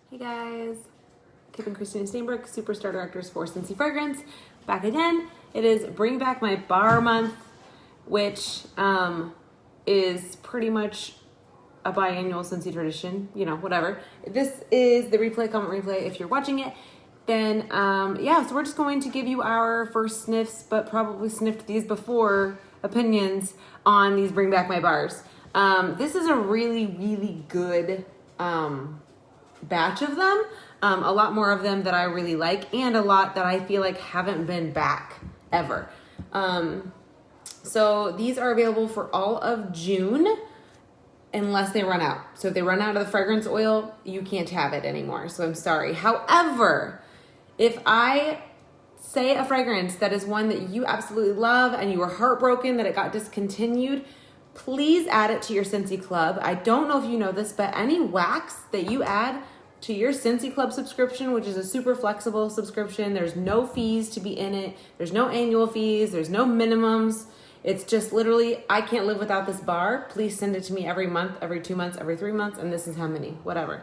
Hey guys, Kip and Christina Steinberg, Superstar Directors for Scentsy Fragrance, back again. It is Bring Back My Bar Month, which is pretty much a biannual Scentsy tradition, you know, whatever. This is the replay, comment replay if you're watching it. Then, so we're just going to give you our first sniffs, but probably sniffed these before, opinions on these Bring Back My Bars. This is a really, really good batch of them. A lot more of them that I really like, and a lot that I feel like haven't been back ever. So these are available for all of June unless they run out. So if they run out of the fragrance oil, you can't have it anymore. So I'm sorry. However, if I say a fragrance that is one that you absolutely love and you were heartbroken that it got discontinued, please add it to your Scentsy Club. I don't know if you know this, but any wax that you add to your Scentsy Club subscription, which is a super flexible subscription, there's no fees to be in it. There's no annual fees. There's no minimums. It's just literally, I can't live without this bar. Please send it to me every month, every 2 months, every 3 months, and this is how many, whatever.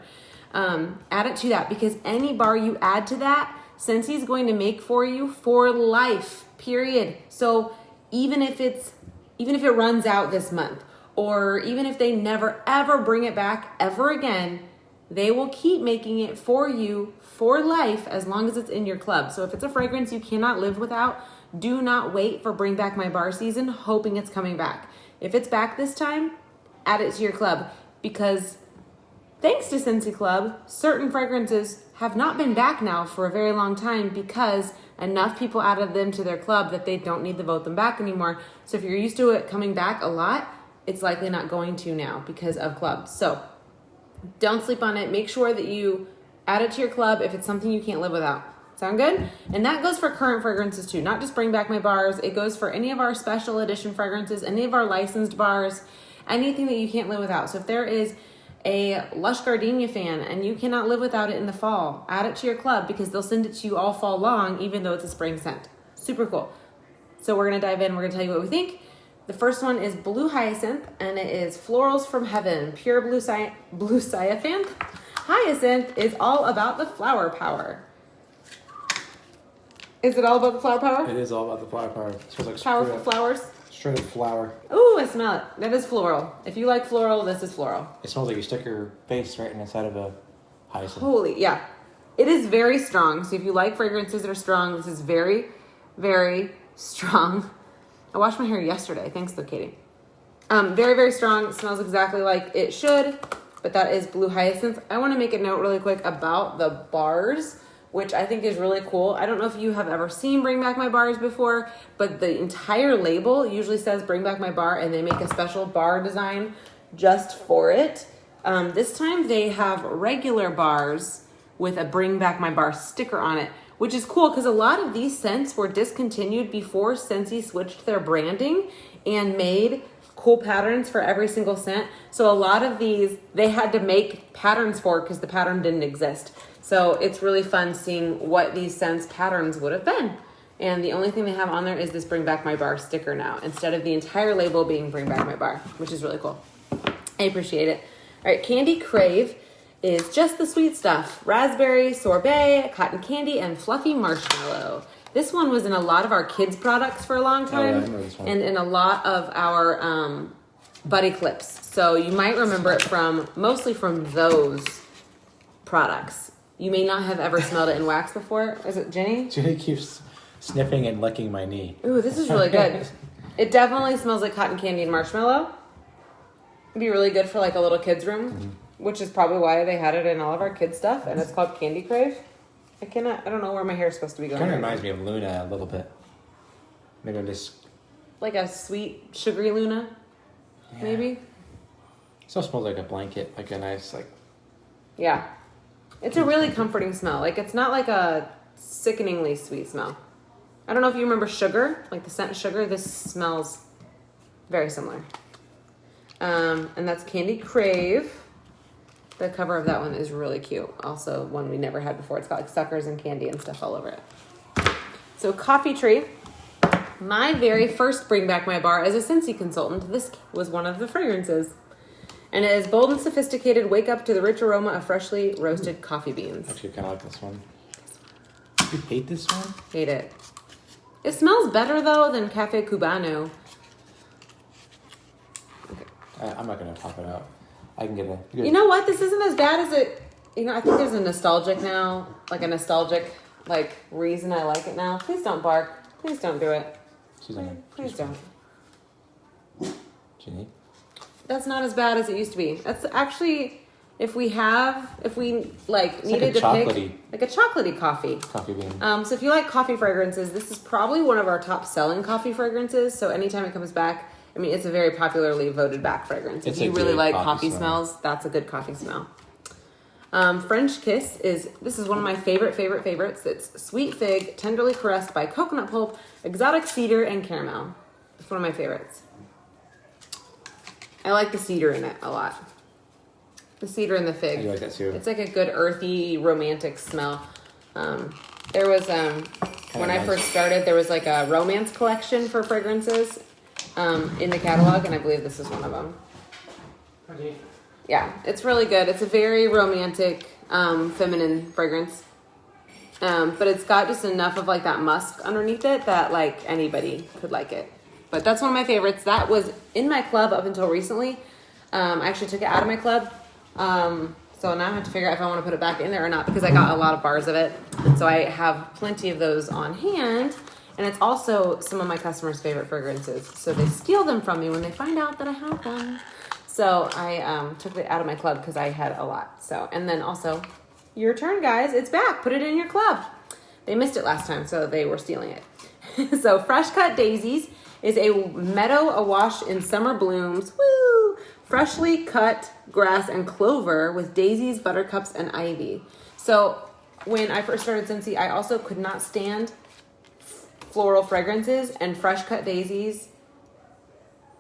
Add it to that, because any bar you add to that, Scentsy is going to make for you for life, period. So even if it runs out this month, or even if they never ever bring it back ever again, they will keep making it for you for life as long as it's in your club. So if it's a fragrance you cannot live without, do not wait for Bring Back My Bar season hoping it's coming back. If it's back this time, add it to your club, because thanks to Scentsy Club, certain fragrances have not been back now for a very long time because enough people added them to their club that they don't need to vote them back anymore. So if you're used to it coming back a lot, it's likely not going to now because of clubs. So don't sleep on it. Make sure that you add it to your club if it's something you can't live without. Sound good? And that goes for current fragrances too, not just Bring Back My Bars. It goes for any of our special edition fragrances, any of our licensed bars, anything that you can't live without. So if there is a Lush Gardenia fan and you cannot live without it in the fall, add it to your club, because they'll send it to you all fall long, even though it's a spring scent. Super cool. So we're going to dive in. We're going to tell you what we think. The first one is Blue Hyacinth, and it is Florals from Heaven, pure blue Hyacinth. Hyacinth is all about the flower power. Is it all about the flower power? It is all about the flower power. It smells like powerful flowers. Straight up flower. Ooh, I smell it. That is floral. If you like floral, this is floral. It smells like you stuck your face right inside of a hyacinth. Holy, yeah. It is very strong. So if you like fragrances that are strong, this is very, very strong. I washed my hair yesterday. Thanks though, Katie. Very, very strong. It smells exactly like it should, but that is Blue Hyacinth. I want to make a note really quick about the bars, which I think is really cool. I don't know if you have ever seen Bring Back My Bars before, but the entire label usually says Bring Back My Bar, and they make a special bar design just for it. This time they have regular bars with a Bring Back My Bar sticker on it, which is cool because a lot of these scents were discontinued before Scentsy switched their branding and made cool patterns for every single scent. So a lot of these they had to make patterns for because the pattern didn't exist. So it's really fun seeing what these scents patterns would have been. And the only thing they have on there is this Bring Back My Bar sticker now, instead of the entire label being Bring Back My Bar, which is really cool. I appreciate it. All right, Candy Crave is just the sweet stuff. Raspberry, sorbet, cotton candy, and fluffy marshmallow. This one was in a lot of our kids' products for a long time. Oh, yeah, I know this one. And in a lot of our Buddy Clips. So you might remember it mostly from those products. You may not have ever smelled it in wax before. Is it Jenny? Jenny keeps sniffing and licking my knee. Ooh, this is really good. It definitely smells like cotton candy and marshmallow. It'd be really good for like a little kid's room, which is probably why they had it in all of our kids' stuff, and it's called Candy Crave. I don't know where my hair is supposed to be going. Kind of reminds me of Luna a little bit. Maybe I'm just... Like a sweet, sugary Luna, maybe? It still smells like a blanket, like a nice, like... Yeah. It's a really comforting smell. Like, it's not like a sickeningly sweet smell. I don't know if you remember Sugar, like the scent Sugar. This smells very similar. And that's Candy Crave. The cover of that one is really cute. Also, one we never had before. It's got like suckers and candy and stuff all over it. So, Coffee Tree. My very first Bring Back My Bar as a Scentsy consultant. This was one of the fragrances. And it is bold and sophisticated. Wake up to the rich aroma of freshly roasted coffee beans. Actually, kind of like this one. You hate this one? Hate it. It smells better, though, than Cafe Cubano. Okay. I'm not going to pop it out. I can get a... You know what? This isn't as bad as it... You know, I think there's a nostalgic now. Like, a nostalgic, like, reason I like it now. Please don't bark. Please don't do it. Please don't. Ginny? That's not as bad as it used to be. That's actually... If we like needed to pick like a chocolatey coffee bean. So if you like coffee fragrances, this is probably one of our top selling coffee fragrances. So anytime it comes back, I mean, it's a very popularly voted back fragrance. If you really like coffee smells, that's a good coffee smell. French Kiss this is one of my favorites. It's sweet fig, tenderly caressed by coconut pulp, exotic cedar, and caramel. It's one of my favorites. I like the cedar in it a lot. The cedar and the fig. I like that too. It's like a good earthy, romantic smell. There was when I first started, there was like a romance collection for fragrances in the catalog, and I believe this is one of them. Okay. Yeah, it's really good. It's a very romantic, feminine fragrance, but it's got just enough of like that musk underneath it that like anybody could like it. But that's one of my favorites. That was in my club up until recently. I actually took it out of my club. So now I have to figure out if I want to put it back in there or not, because I got a lot of bars of it. And so I have plenty of those on hand. And it's also some of my customers' favorite fragrances. So they steal them from me when they find out that I have them. So I took it out of my club because I had a lot. So, and then also, your turn, guys. It's back. Put it in your club. They missed it last time, so they were stealing it. So Fresh Cut Daisies is a meadow awash in summer blooms. Woo! Freshly cut grass and clover with daisies, buttercups, and ivy. So when I first started Scentsy, I also could not stand floral fragrances, and Fresh Cut Daisies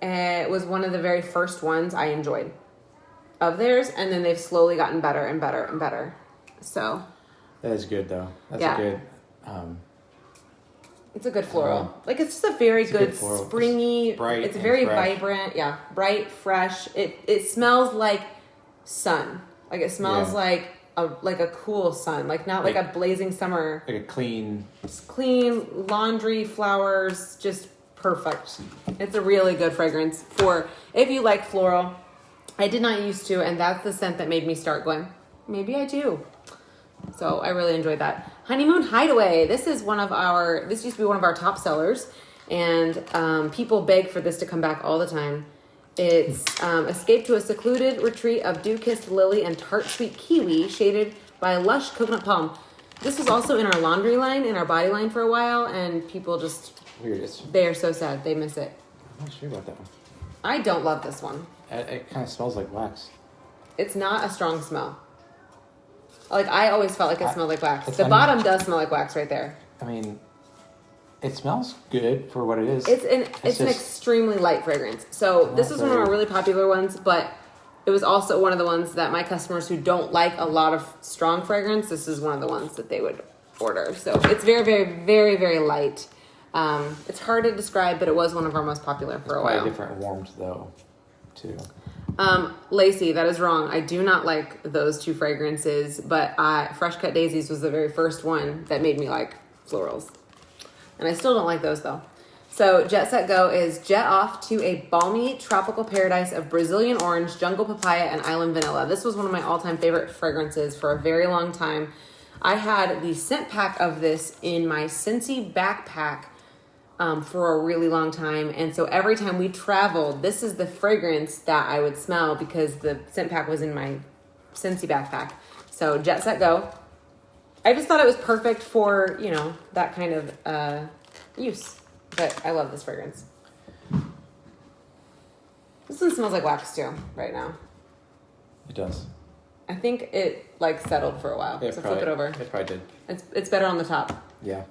was one of the very first ones I enjoyed of theirs, and then they've slowly gotten better and better and better. So that is good, though. That's a good... it's a good floral. Like, it's just a very good springy, it's bright. It's very vibrant. Yeah. Bright, fresh. It smells like sun. Like, it smells like a cool sun. Like, not like a blazing summer. Like a clean, laundry, flowers, just perfect. It's a really good fragrance for if you like floral. I did not used to, and that's the scent that made me start going, maybe I do. So I really enjoyed that. Honeymoon Hideaway. This used to be one of our top sellers, and people beg for this to come back all the time. It's escape to a secluded retreat of dew-kissed lily and tart sweet kiwi, shaded by lush coconut palm. This was also in our laundry line, in our body line for a while, and people just... They are so sad. They miss it. I'm not sure about that one. I don't love this one. It kind of smells like wax. It's not a strong smell. Like, I always felt like it smelled like wax. The bottom does smell like wax right there. I mean, it smells good for what it is. It's an extremely light fragrance. So this is one of our really popular ones, but it was also one of the ones that my customers who don't like a lot of strong fragrance, this is one of the ones that they would order. So it's very, very, very, very light. It's hard to describe, but it was one of our most popular for a while. Quite different warmth, though, too. Lacy, that is wrong. I do not like those two fragrances, but Fresh Cut Daisies was the very first one that made me like florals. And I still don't like those, though. So Jet Set Go is jet off to a balmy tropical paradise of Brazilian orange, jungle papaya, and island vanilla. This was one of my all-time favorite fragrances for a very long time. I had the scent pack of this in my Scentsy backpack for a really long time, and so every time we traveled, this is the fragrance that I would smell because the scent pack was in my Scentsy backpack. So Jet Set Go. I just thought it was perfect for, that kind of use, but I love this fragrance. This one smells like wax too right now. It does. I think it settled for a while. So flip it over. It probably did. It's better on the top. Yeah.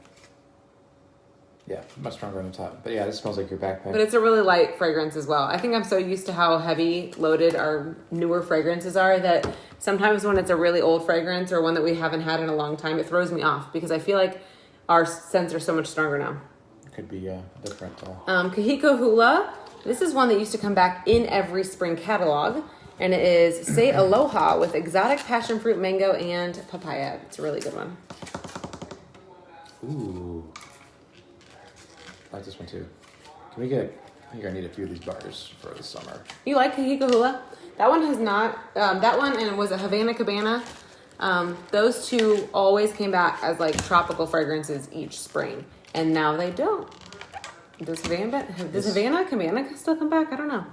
Yeah, much stronger on the top. But yeah, this smells like your backpack. But it's a really light fragrance as well. I think I'm so used to how heavy loaded our newer fragrances are that sometimes when it's a really old fragrance or one that we haven't had in a long time, it throws me off because I feel like our scents are so much stronger now. It could be different. Kahiko Hula. This is one that used to come back in every spring catalog. And it is Say Aloha with exotic passion fruit, mango, and papaya. It's a really good one. Ooh. I like this one too. Can we get... I think I need a few of these bars for the summer. You like Kahika Hula? That one has not... that one and it was a Havana Cabana. Those two always came back as like tropical fragrances each spring. And now they don't. Does Havana Cabana still come back? I don't know.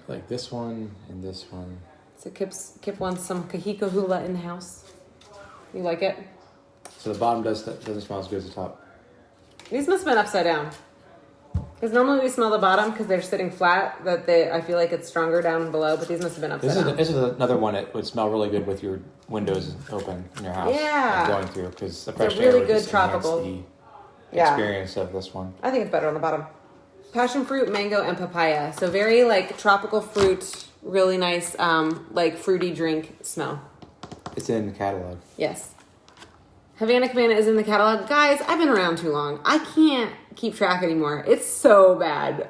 Like this one and this one. So Kip wants some Kahiko Hula in the house. You like it? So the bottom doesn't smell as good as the top. These must have been upside down. Because normally we smell the bottom because they're sitting flat. I feel like it's stronger down below, but these must have been upside down. This is another one that would smell really good with your windows open in your house. Yeah. Going through because the fresh They're really air would good just tropical. enhance the experience of this one. I think it's better on the bottom. Passion fruit, mango, and papaya. So very like tropical fruit, really nice like fruity drink smell. It's in the catalog. Yes. Havana Cabana is in the catalog. Guys, I've been around too long. I can't keep track anymore. It's so bad.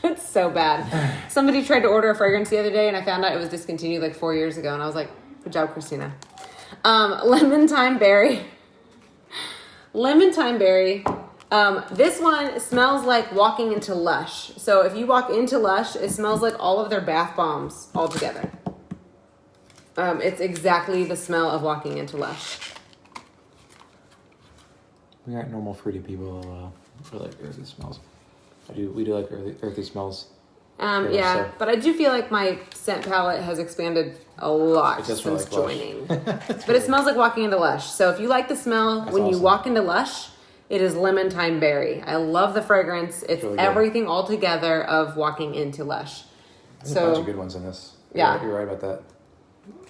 It's so bad. Somebody tried to order a fragrance the other day and I found out it was discontinued like 4 years ago and I was like, good job, Christina. Lemon Thyme Berry. Lemon Thyme Berry. This one smells like walking into Lush. So if you walk into Lush, it smells like all of their bath bombs all together. It's exactly the smell of walking into Lush. We aren't normal fruity people. We like earthy smells. We do like earthy smells. Yeah, but I do feel like my scent palette has expanded a lot since like joining. But it smells like walking into Lush. So if you like the smell when you walk into Lush, it is Lemon Thyme Berry. I love the fragrance. It's really everything all together of walking into Lush. There's a bunch of good ones in this. Yeah. You're right about that.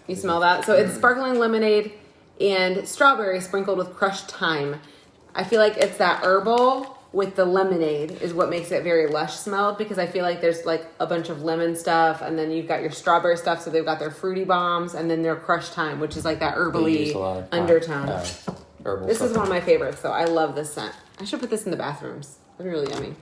You smell that? So it's sparkling lemonade and strawberry sprinkled with crushed thyme. I feel like it's that herbal with the lemonade is what makes it very Lush smelled because I feel like there's like a bunch of lemon stuff and then you've got your strawberry stuff. So they've got their fruity bombs and then their crushed thyme, which is like that herbally undertone. This is one of my favorites, so I love this scent. I should put this in the bathrooms. That'd be really yummy.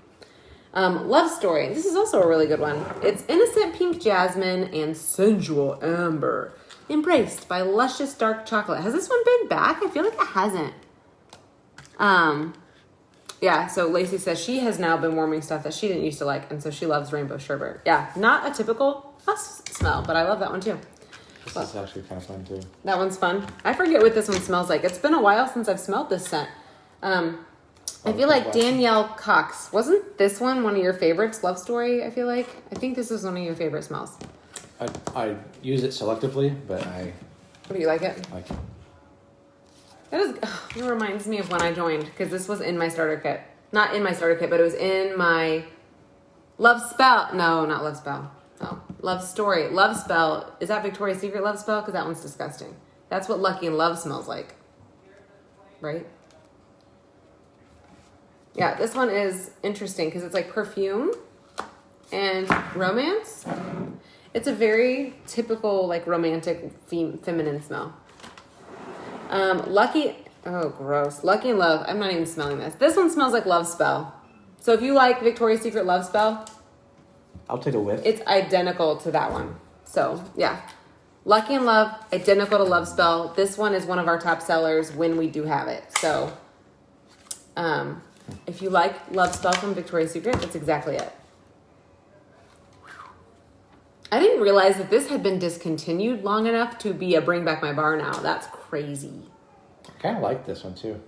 Love Story. This is also a really good one. It's innocent pink jasmine and sensual amber. Embraced by luscious dark chocolate. Has this one been back? I feel like it hasn't. Yeah, so Lacy says she has now been warming stuff that she didn't used to like, and so she loves rainbow sherbet. Yeah, not a typical us smell, but I love that one too. This is actually kind of fun too. That one's fun. I forget what this one smells like. It's been a while since I've smelled this scent. I feel like Danielle Cox. Wasn't this one of your favorites? Love Story, I feel like. I think this is one of your favorite smells. I use it selectively, but What do you like it? like it. It reminds me of when I joined, because this was in my starter kit. Not in my starter kit, but it was in my Love Spell. No, not Love Spell. No, Love Story. Love Spell. Is that Victoria's Secret Love Spell? Because that one's disgusting. That's what Lucky in Love smells like. Right? Yeah, this one is interesting because it's like perfume and romance. It's a very typical, like, romantic feminine smell. Lucky in Love. I'm not even smelling this. This one smells like Love Spell. So if you like Victoria's Secret Love Spell, I'll take a whiff. it's identical to that one. So yeah, Lucky in Love, identical to Love Spell. This one is one of our top sellers when we do have it. So if you like Love Spell from Victoria's Secret, that's exactly it. I didn't realize that this had been discontinued long enough to be a Bring Back My Bar now. That's crazy. I kind of like this one too.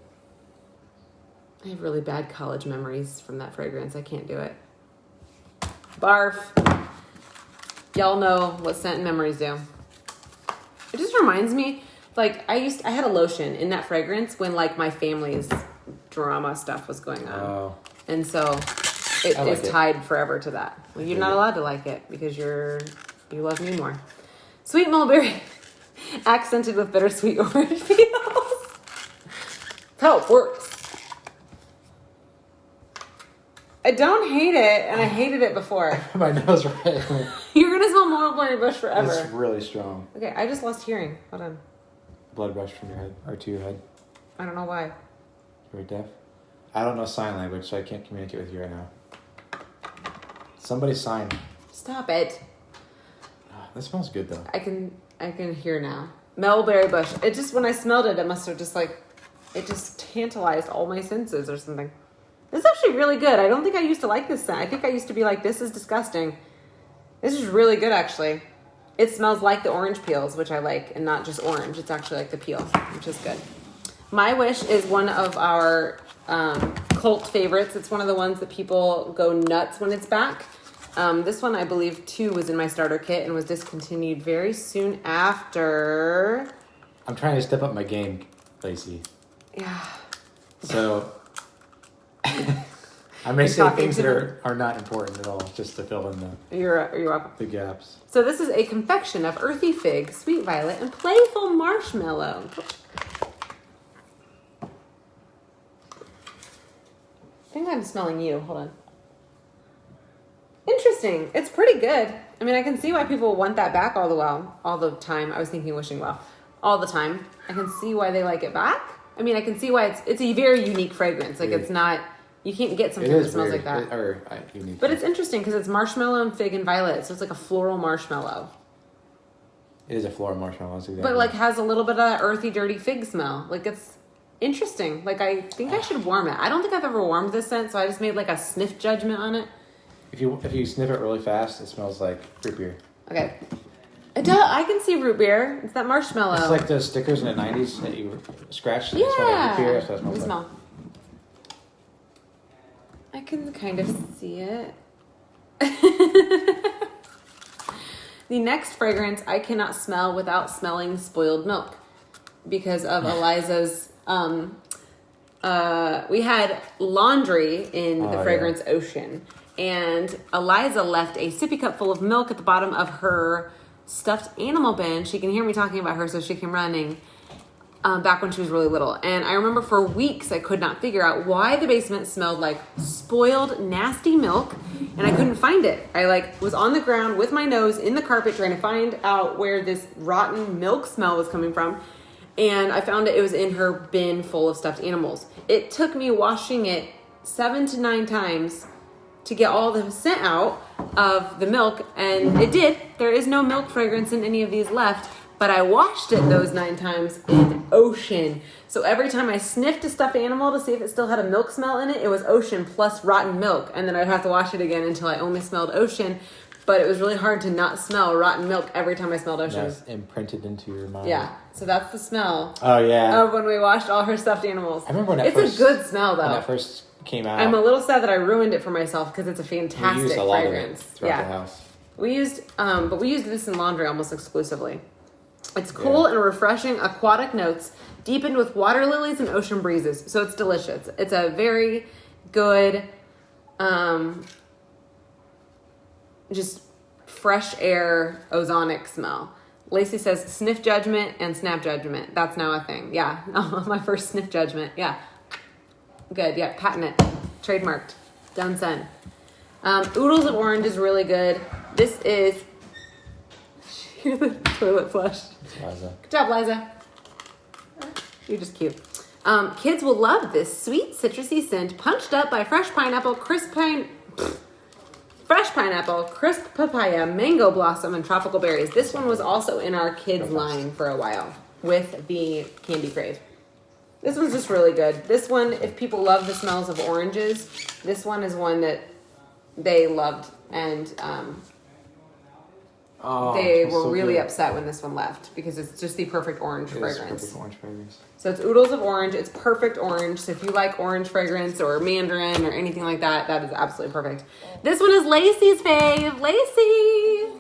I have really bad college memories from that fragrance. I can't do it. Barf. Y'all know what scent and memories do. It just reminds me, like, I had a lotion in that fragrance when, like, my family's drama stuff was going on. Oh. And so it is tied forever to that. Well, you're not allowed to like it because you love me more. Sweet mulberry, accented with bittersweet orange peels. How it works. I don't hate it, and I hated it before. My nose right. You're gonna smell mulberry bush forever. It's really strong. Okay, I just lost hearing. Hold on. Blood rush from your head or to your head. I don't know why. You're deaf. I don't know sign language, so I can't communicate with you right now. Somebody sign. Stop it. That smells good though. I can hear now. Mulberry bush. It just, when I smelled it, it must have just like, it just tantalized all my senses or something. This is actually really good. I don't think I used to like this scent. I think I used to be like, this is disgusting. This is really good, actually. It smells like the orange peels, which I like, and not just orange. It's actually like the peel, which is good. My Wish is one of our cult favorites. It's one of the ones that people go nuts when it's back. This one, I believe, too, was in my starter kit and was discontinued very soon after. I'm trying to step up my game, Lacy. Yeah. So I may say things that are not important at all, just to fill in You're welcome. the gaps. So this is a confection of earthy fig, sweet violet, and playful marshmallow. I think I'm smelling you. Hold on. Interesting. It's pretty good. I mean, I can see why people want that back all the time. I was thinking wishing well. All the time. I can see why they like it back. I mean, I can see why it's a very unique fragrance. Like, it's not, you can't get something that smells like that. But it's interesting because it's marshmallow and fig and violet. So it's like a floral marshmallow. It is a floral marshmallow. Exactly. But like has a little bit of that earthy, dirty fig smell. Like, it's interesting. Like, I think I should warm it. I don't think I've ever warmed this scent, so I just made like a sniff judgment on it. If you sniff it really fast, it smells like root beer. Okay. I can see root beer. It's that marshmallow. It's like those stickers in the 90s that you scratched. Yeah. It smelled like root beer. That's what it smells like. Smell. I can kind of see it. The next fragrance I cannot smell without smelling spoiled milk because of Eliza's. We had laundry in the fragrance ocean, and Eliza left a sippy cup full of milk at the bottom of her stuffed animal bin. She can hear me talking about her, so she came running. Back when she was really little. And I remember for weeks I could not figure out why the basement smelled like spoiled, nasty milk, and I couldn't find it. I was on the ground with my nose in the carpet trying to find out where this rotten milk smell was coming from, and I found it was in her bin full of stuffed animals. It took me washing it 7 to 9 times to get all the scent out of the milk, and it did. There is no milk fragrance in any of these left. But I washed it those 9 times in ocean. So every time I sniffed a stuffed animal to see if it still had a milk smell in it, it was ocean plus rotten milk. And then I'd have to wash it again until I only smelled ocean. But it was really hard to not smell rotten milk every time I smelled ocean. That's imprinted into your mind. Yeah. So that's the smell. Oh, yeah. Of when we washed all her stuffed animals. I remember when it's a good smell, though. When that first came out. I'm a little sad that I ruined it for myself because it's a fantastic we used a lot fragrance. Of it throughout the house. We used this in laundry almost exclusively. It's cool and refreshing aquatic notes, deepened with water lilies and ocean breezes. So it's delicious. It's a very good, just fresh air, ozonic smell. Lacy says sniff judgment and snap judgment. That's now a thing. Yeah. My first sniff judgment. Yeah. Good. Yeah. Patent it. Trademarked. Done son. Oodles of Orange is really good. This is... Hear the toilet flush. Liza. Good job, Liza. You're just cute. Kids will love this sweet citrusy scent, punched up by fresh pineapple, crisp papaya, mango blossom, and tropical berries. This one was also in our kids line for a while with the Candy Crave. This one's just really good. This one, if people love the smells of oranges, this one is one that they loved, and they were really upset when this one left because it's just the perfect orange fragrance. Perfect orange fragrance. So it's Oodles of Orange. It's perfect orange. So if you like orange fragrance or mandarin or anything like that, that is absolutely perfect. This one is Lacy's fave. Lacy!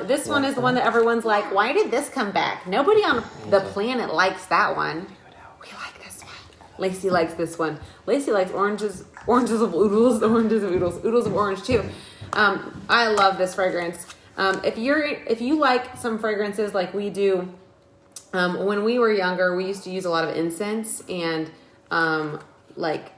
This one is the one that everyone's like, why did this come back? Nobody on the planet likes that one. We like this one. Lacy likes this one. Lacy likes oranges of oodles, oranges of oodles, oodles of orange too. I love this fragrance. If you like some fragrances like we do, when we were younger, we used to use a lot of incense and like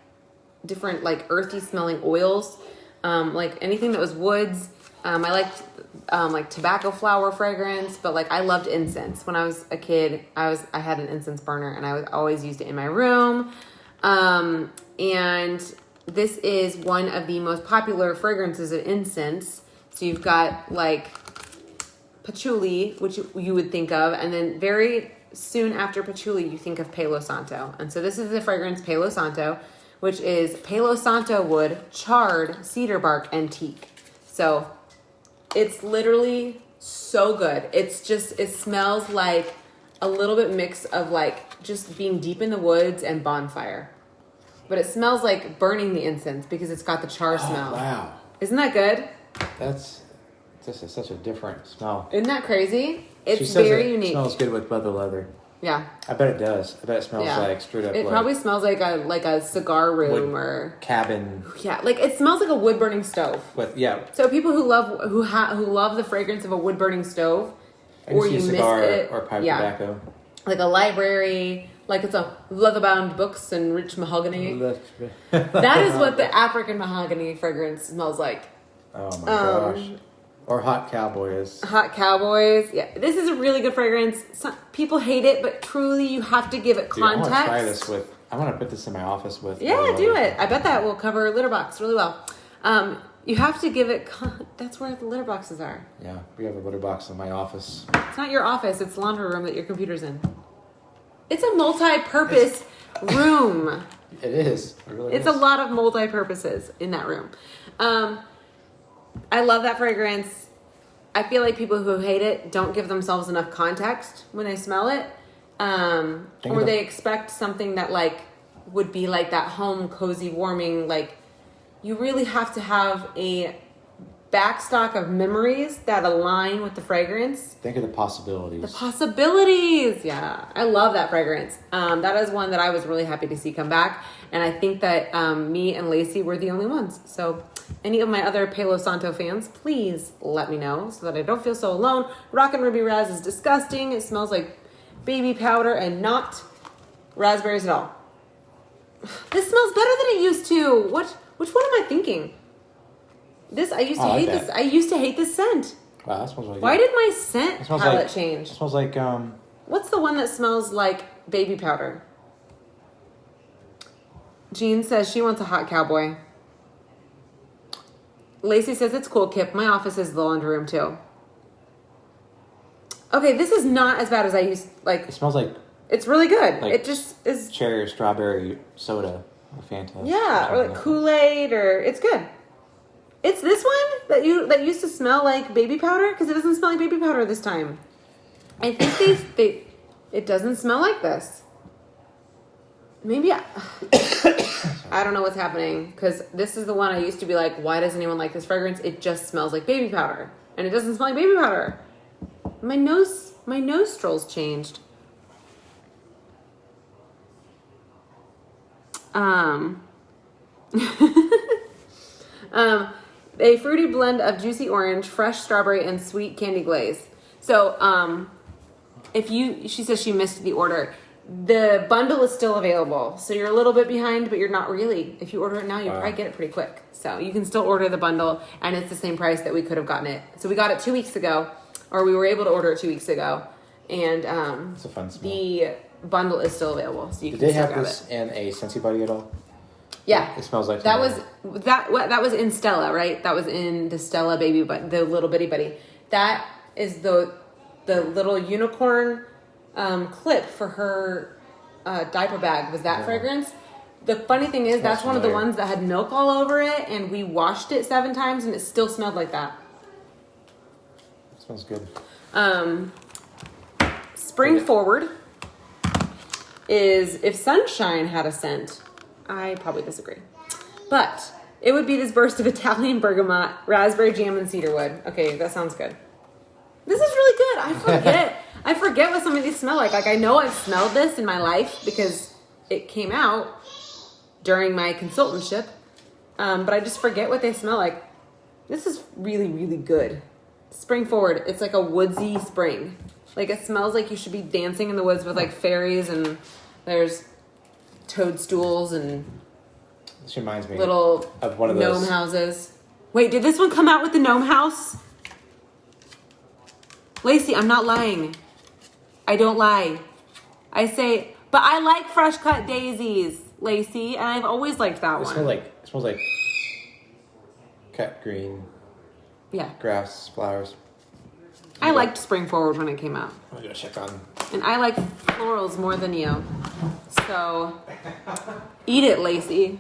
different like earthy smelling oils, like anything that was woods. I liked like tobacco flower fragrance, but like I loved incense. When I was a kid, I had an incense burner and I always used it in my room. And this is one of the most popular fragrances of incense. So you've got like patchouli, which you would think of, and then very soon after patchouli, you think of Palo Santo. And so this is the fragrance Palo Santo, which is Palo Santo wood, charred, cedar bark, and teak. So it's literally so good. It smells like a little bit mix of like just being deep in the woods and bonfire. But it smells like burning the incense because it's got the char smell. Wow. Isn't that good? That's such a different smell. Isn't that crazy? It's She says very it unique. Smells good with leather. Yeah. I bet it does. I bet it smells like straight up. It like probably smells like a cigar room wood or cabin. Yeah, like it smells like a wood burning stove. With So people who love the fragrance of a wood burning stove, or you miss it, or pipe tobacco, like a library, like it's a leather bound books and rich mahogany. That is what the African mahogany fragrance smells like. Oh my gosh. Or Hot Cowboys. Hot Cowboys. Yeah, this is a really good fragrance. People hate it, but truly you have to give it context. I want to try this I want to put this in my office with. Yeah, do it. I bet that will cover litter box really well. You have to give it. That's where the litter boxes are. Yeah, we have a litter box in my office. It's not your office. It's the laundry room that your computer's in. It's a multi-purpose room. It is. It really it's is. a lot of multi-purposes in that room. I love that fragrance. I feel like people who hate it don't give themselves enough context when they smell it. Or they expect something that like would be like that home cozy warming. Like you really have to have a backstock of memories that align with the fragrance. Think of the possibilities. The possibilities. Yeah. I love that fragrance. That is one that I was really happy to see come back. And I think that me and Lacy were the only ones. So any of my other Palo Santo fans, please let me know so that I don't feel so alone. Rockin' Ruby Raz is disgusting. It smells like baby powder and not raspberries at all. This smells better than it used to. Which one am I thinking? I used to hate this. I used to hate this scent. Wow, that smells really good. Why did my scent palette change? It smells like What's the one that smells like baby powder? Jean says she wants a Hot Cowboy. Lacy says it's cool, Kip. My office is the laundry room too. Okay, this is not as bad as I used. Like it smells like. It's really good. Like it just is cherry or strawberry soda or Fanta. Yeah, or like Kool-Aid, or it's good. It's this one that used to smell like baby powder because it doesn't smell like baby powder this time. I think it doesn't smell like this. Maybe I don't know what's happening because this is the one I used to be like, why does anyone like this fragrance? It just smells like baby powder, and it doesn't smell like baby powder. My nostrils changed. A fruity blend of juicy orange, fresh strawberry, and sweet candy glaze. So, she says she missed the order. The bundle is still available, so you're a little bit behind, but you're not really. If you order it now, you'll probably get it pretty quick. So you can still order the bundle, and it's the same price that we could have gotten it. So we got it 2 weeks ago, or we were able to order it 2 weeks ago, and it's a fun smell. The bundle is still available, so you can still grab it. Did they have this in a Scentsy Buddy at all? Yeah, it smells like that was in Stella, right? That was in the Stella baby, but the little bitty buddy. That is the little unicorn clip for her diaper bag. Was that fragrance? The funny thing is, that's one of the ones that had milk all over it, and we washed it 7 times, and it still smelled like that. It smells good. Spring forward is if sunshine had a scent. I probably disagree. But it would be this burst of Italian bergamot, raspberry jam, and cedarwood. Okay, that sounds good. This is really good. I forget what some of these smell like. Like, I know I've smelled this in my life because it came out during my consultantship. But I just forget what they smell like. This is really, really good. Spring forward. It's like a woodsy spring. Like, it smells like you should be dancing in the woods with, like, fairies, and there's toadstools and this reminds me little of one of gnome those houses. Wait, did this one come out with the gnome house? Lacy, I'm not lying. I don't lie. I say, but I like fresh cut daisies, Lacy, and I've always liked that one. It smells like cut green. Yeah. Grass, flowers. I liked Spring Forward when it came out. I'm gonna check on. And I like florals more than you. So, eat it, Lacy.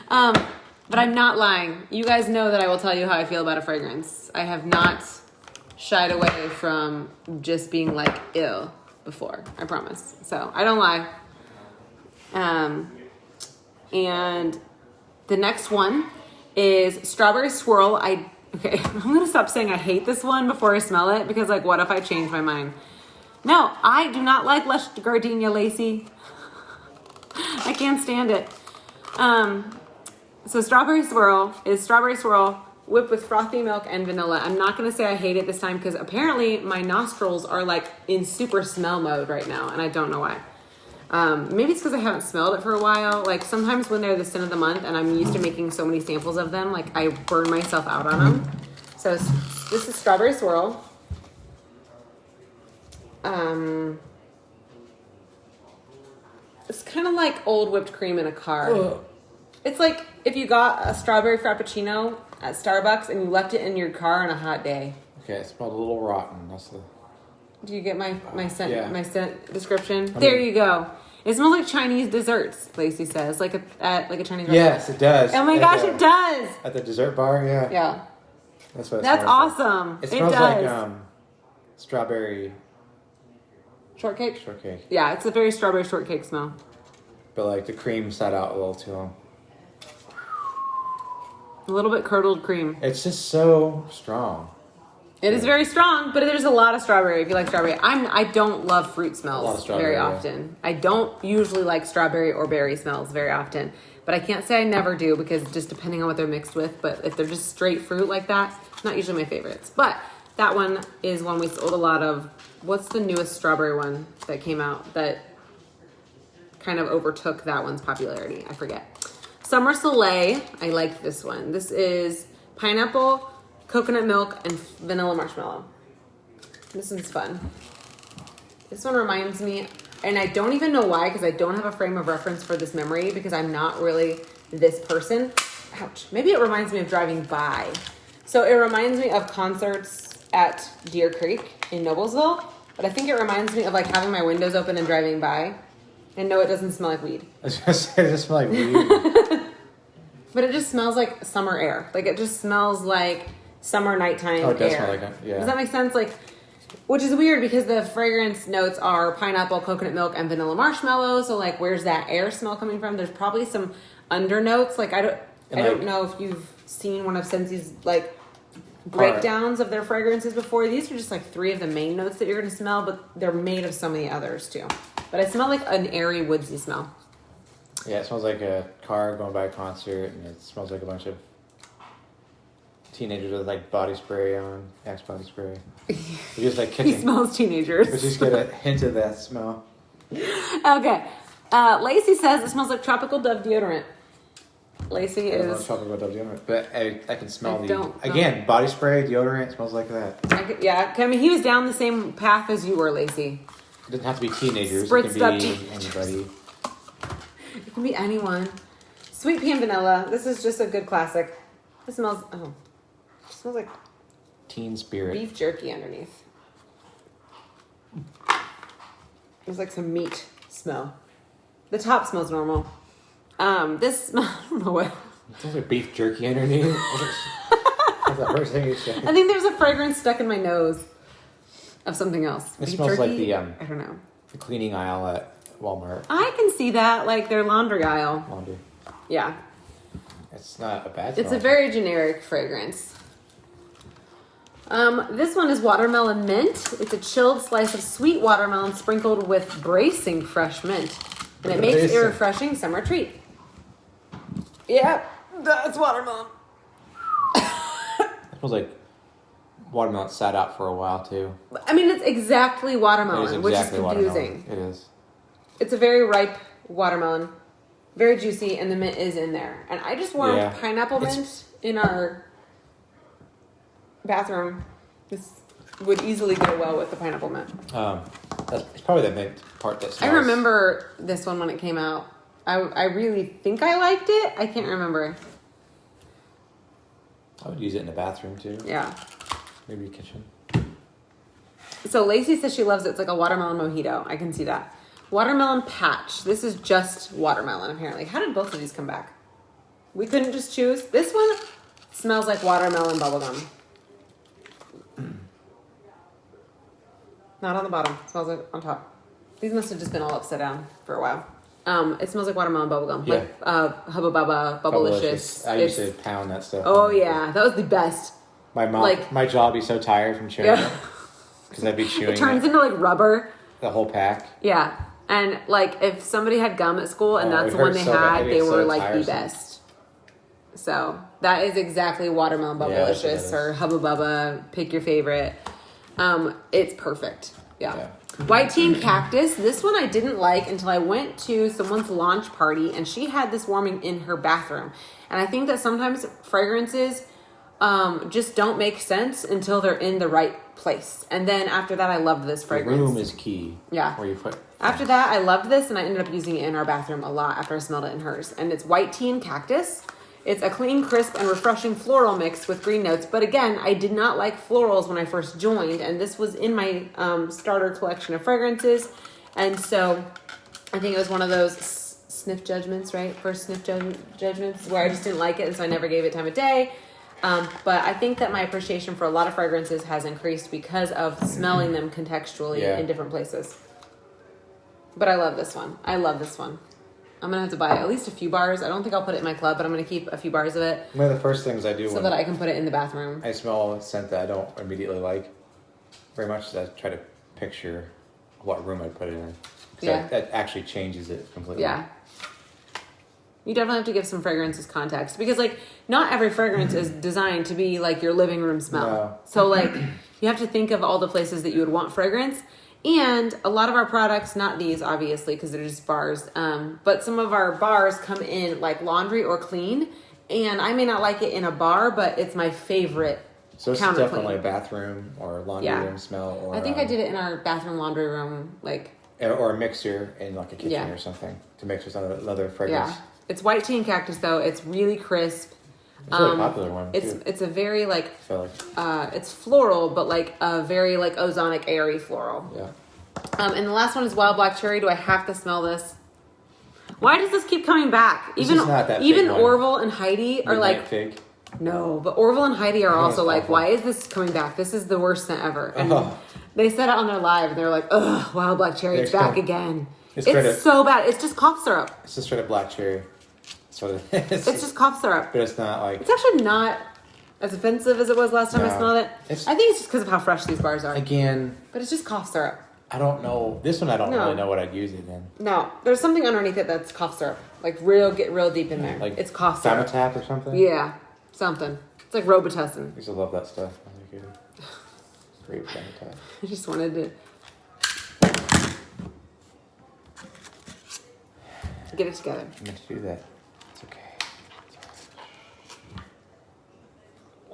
But I'm not lying. You guys know that I will tell you how I feel about a fragrance. I have not shied away from just being like, ew, before. I promise. So, I don't lie. And the next one is Strawberry Swirl. Okay, I'm going to stop saying I hate this one before I smell it because, like, what if I change my mind? No, I do not like Lush Gardenia, Lacy. I can't stand it. So Strawberry Swirl is Strawberry Swirl whipped with frothy milk and vanilla. I'm not going to say I hate it this time because apparently my nostrils are, like, in super smell mode right now, and I don't know why. Maybe it's because I haven't smelled it for a while. Like, sometimes when they're the scent of the month and I'm used to making so many samples of them, like, I burn myself out on them. So this is Strawberry Swirl. It's kind of like old whipped cream in a car. Ugh. It's like if you got a strawberry frappuccino at Starbucks and you left it in your car on a hot day. Okay, it smelled a little rotten. That's the... Do you get my scent description? There you go. It smells like Chinese desserts, Lacy says, like a Chinese restaurant. Yes, it does. Oh my gosh, it does. At the dessert bar, yeah. Yeah. That's what it That's smells awesome. Like. It smells like strawberry shortcake. Shortcake. Yeah, it's a very strawberry shortcake smell. But like the cream sat out a little too long. A little bit curdled cream. It's just so strong. It is very strong, but there's a lot of strawberry if you like strawberry. I don't love fruit smells very often. Yeah. I don't usually like strawberry or berry smells very often. But I can't say I never do because just depending on what they're mixed with. But if they're just straight fruit like that, not usually my favorites. But that one is one we sold a lot of. What's the newest strawberry one that came out that kind of overtook that one's popularity? I forget. Summer Soleil. I like this one. This is pineapple, coconut milk, and vanilla marshmallow. This one's fun. This one reminds me, and I don't even know why because I don't have a frame of reference for this memory because I'm not really this person. Ouch. Maybe it reminds me of driving by. So it reminds me of concerts at Deer Creek in Noblesville, but I think it reminds me of like having my windows open and driving by. And no, it doesn't smell like weed. I was gonna say, it doesn't smell like weed. But it just smells like summer air. Like it just smells like summer nighttime air. Oh, it does smell like it, yeah. Does that make sense? Like, which is weird because the fragrance notes are pineapple, coconut milk, and vanilla marshmallow. So like, where's that air smell coming from? There's probably some undernotes. Like I don't know if you've seen one of Scentsi's like breakdowns of their fragrances before. These are just like 3 of the main notes that you're going to smell, but they're made of so many others too. But I smell like an airy, woodsy smell. Yeah, it smells like a car going by a concert, and it smells like a bunch of teenagers with like body spray on, Axe body spray. They're just like kicking. He smells teenagers. But just get a hint of that smell. Okay. Lacy says it smells like tropical Dove deodorant. Lacy I don't know is... tropical Dove deodorant, but I can smell Again, body spray, deodorant, smells like that. I mean, he was down the same path as you were, Lacy. It doesn't have to be teenagers. Spritzed it can be anybody. It can be anyone. Sweet pea and vanilla. This is just a good classic. It smells like Teen Spirit. Beef jerky underneath. There's like some meat smell. The top smells normal. This smell, I don't know what. It smells like beef jerky underneath. That's the first thing you say. I think there's a fragrance stuck in my nose of something else. It smells like the I don't know. The cleaning aisle at Walmart. I can see that, like their laundry aisle. Laundry. Yeah. It's not a bad smell. It's a very generic fragrance. This one is watermelon mint. It's a chilled slice of sweet watermelon sprinkled with bracing fresh mint. And it makes a refreshing summer treat. Yep, that's watermelon. It smells like watermelon sat out for a while too. I mean, it's exactly watermelon, which is confusing. Watermelon. It is. It's a very ripe watermelon. Very juicy, and the mint is in there. And I just warmed pineapple mint in our bathroom. This would easily go well with the pineapple mint. It's probably the mint part that smells. I remember this one when it came out. I really think I liked it. I can't remember. I would use it in the bathroom too. Yeah. Maybe kitchen. So Lacy says she loves it. It's like a watermelon mojito. I can see that. Watermelon patch. This is just watermelon, apparently. How did both of these come back? We couldn't just choose. This one smells like watermelon bubblegum. Not on the bottom. It smells like on top. These must have just been all upside down for a while. It smells like watermelon bubblegum. Yeah. Like Hubba Bubba, Bubblicious. I used to pound that stuff. Oh, yeah. That was the best. My mom, my jaw would be so tired from chewing it. Because I'd be chewing it. Turns into like rubber. The whole pack. Yeah. And like if somebody had gum at school and that's the one they had, they were like the best. So that is exactly watermelon Bubblicious or Hubba Bubba. Pick your favorite. It's perfect. Yeah. White tea and cactus. This one I didn't like until I went to someone's launch party and she had this warming in her bathroom. And I think that sometimes fragrances just don't make sense until they're in the right place. And then after that, I loved this fragrance. The room is key. Yeah. Where you put. After that, I loved this and I ended up using it in our bathroom a lot after I smelled it in hers. And it's white tea and cactus. It's a clean, crisp, and refreshing floral mix with green notes. But again, I did not like florals when I first joined. And this was in my starter collection of fragrances. And so I think it was one of those sniff judgments, right? First sniff judgments where I just didn't like it. And so I never gave it time of day. But I think that my appreciation for a lot of fragrances has increased because of smelling them contextually in different places. But I love this one. I'm going to have to buy at least a few bars. I don't think I'll put it in my club, but I'm going to keep a few bars of it. One of the first things I do so that I can put it in the bathroom. I smell a scent that I don't immediately like very much. So I try to picture what room I'd put it in. Because that actually changes it completely. Yeah. You definitely have to give some fragrances context. Because, like, not every fragrance is designed to be, like, your living room smell. No. So, like, you have to think of all the places that you would want fragrance. And a lot of our products, not these obviously because they're just bars, but some of our bars come in like laundry or clean. And I may not like it in a bar, but it's my favorite. So it's definitely a bathroom or laundry room smell. Or I think I did it in our bathroom laundry room. Or a mixer in like a kitchen or something to mix with another fragrance. Yeah. It's white tea and cactus though. It's really crisp. It's a really popular one. It's a very it's floral, but like a very like ozonic, airy floral. Yeah. And the last one is wild black cherry. Do I have to smell this? Why does this keep coming back? Even Orville and Heidi are like fig. No, but Orville and Heidi are also like, why is this coming back? This is the worst scent ever. And they said it on their live, and they're like, ugh, wild black cherry, it's back again. It's so bad. It's just cough syrup. It's just straight up black cherry. That's what it is. It's just cough syrup. But it's not like... It's actually not as offensive as it was last time I smelled it. I think it's just because of how fresh these bars are. Again... But it's just cough syrup. I don't know. This one I don't really know what I'd use it in. No. There's something underneath it that's cough syrup. Like get real deep in there. Like it's cough syrup. Dimetapp or something? Yeah. Something. It's like Robitussin. I used to love that stuff. Great Dimetapp. I just wanted to... Get it together. I meant to do that. It's okay.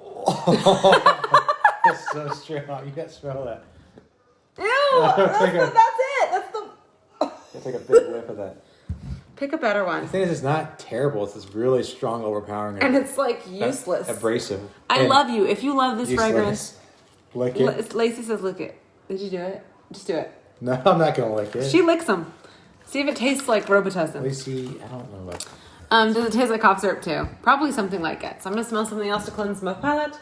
Oh, that's so strong. You gotta smell that. Ew! That's it. That's the. I'll take a big whiff of that. Pick a better one. The thing is, it's not terrible. It's this really strong, overpowering. And it's like useless. Abrasive. I love you. If you love this fragrance, lick it. Lacy says, "Lick it." Did you do it? Just do it. No, I'm not gonna lick it. She licks them. See if it tastes like Robitussin. Lacy, I don't know what. Does it taste like cough syrup too? Probably something like it. So I'm gonna smell something else to cleanse my palate.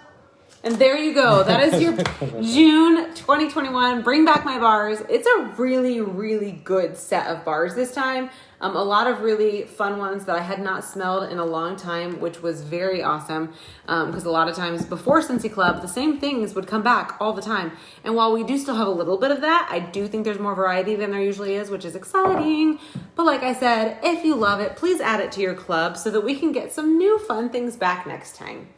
And there you go. That is your June 2021 Bring Back My Bars. It's a really, really good set of bars this time. A lot of really fun ones that I had not smelled in a long time, which was very awesome. Because a lot of times before Scentsy Club, the same things would come back all the time. And while we do still have a little bit of that, I do think there's more variety than there usually is, which is exciting. But like I said, if you love it, please add it to your club so that we can get some new fun things back next time.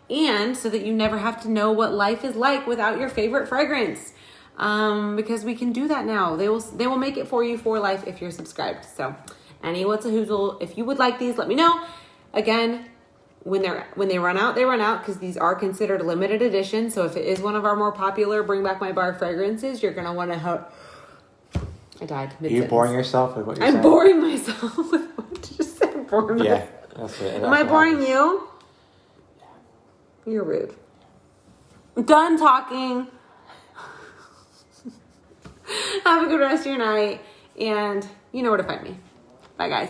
And so that you never have to know what life is like without your favorite fragrance. Because we can do that now. They will make it for you for life if you're subscribed. So, any what's a hoozle. If you would like these, let me know. Again, when they run out, they run out because these are considered limited edition. So if it is one of our more popular Bring Back My Bar fragrances, you're gonna want to. I died. Are you boring yourself with what you're saying? I'm boring myself with what you just said. Boring yeah, myself. that's it. Am I boring you? You're rude. Done talking. Have a good rest of your night. And you know where to find me. Bye, guys.